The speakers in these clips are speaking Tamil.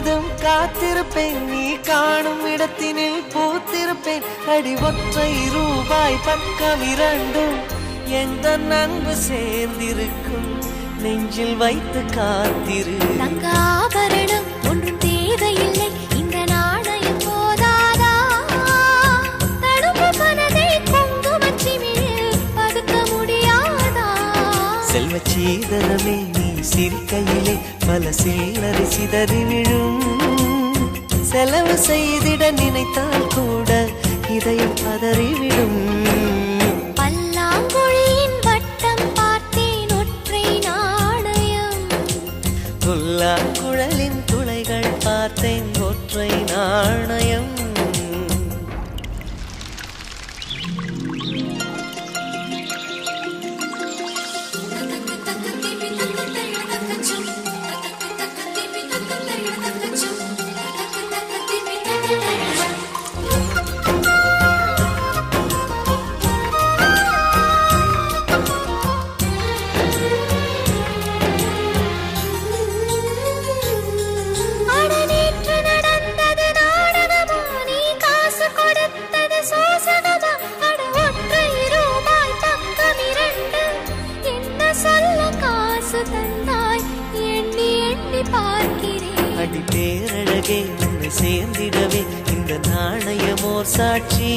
முழுவதும் காத்திருப்பேன், நீ காணும் இடத்தினில் பூத்திருப்பேன். அடி ஒற்றை ரூபாய் பக்கம் இரண்டும் எந்த அன்பு சேர்ந்திருக்கும், நெஞ்சில் வைத்து காத்திரு. தங்க ஆபரணம் ஒன்றும் தேவையில்லை, இந்த நாணயம் போதாதா? தடுப்பு மனதை குங்குமச்சிமிழில் பதுக்க முடியாதா? செல்வ சீதனமே நீ சிரிக்கையிலே பல சில்லறை சிதறி விழும். செலவு செய்திட நினைத்தால் கூட இதயம் பதறிவிடும். பல்லாங்குழியின் வட்டம் பார்த்தேன் ஒற்றை நாணயம், புல்லாங்குழலின் துளைகள் பார்த்தேன் ஒற்றை நாணயம். அடி பேரழகே உன்னை சேர்ந்திடவே இந்த நாணயமோர் சாட்சி.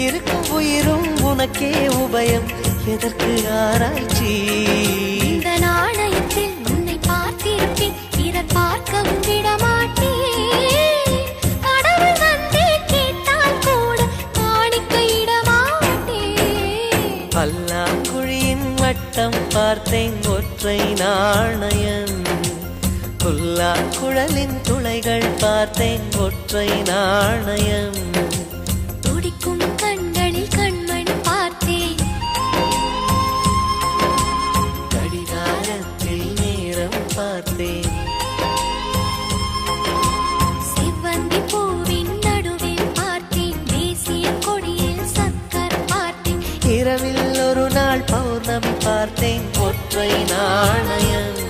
இருக்கும் உயிரும் உனக்கே உபயம், எதற்கு ஆராய்ச்சி? இந்த நாணயத்தில் உன்னை பார்த்திருப்பேன், பிறர் பார்க்கவும் விடமாட்டேன். கடவுள் வந்தே கேட்டால் கூட காணிக்கையிடமாட்டேன். பல்லாங்குழியின் வட்டம் பார்த்தேன் ஒற்றை நாணயம், புல்லாங்குழலின் துளைகள் பார்த்தேன் ஒற்றை நாணயம். துடிக்கும் கண்களில் கண்மணி பார்த்தேன், கடிகாரத்தில் நேரம் பார்த்தேன். செவ்வந்தி பூவின் நடுவில் பார்த்தேன், தேசிய கொடியில் சக்கர் பார்த்தேன். இரவில் ஒரு நாள் பௌர்ணமி பார்த்தேன் ஒற்றை நாணயம்.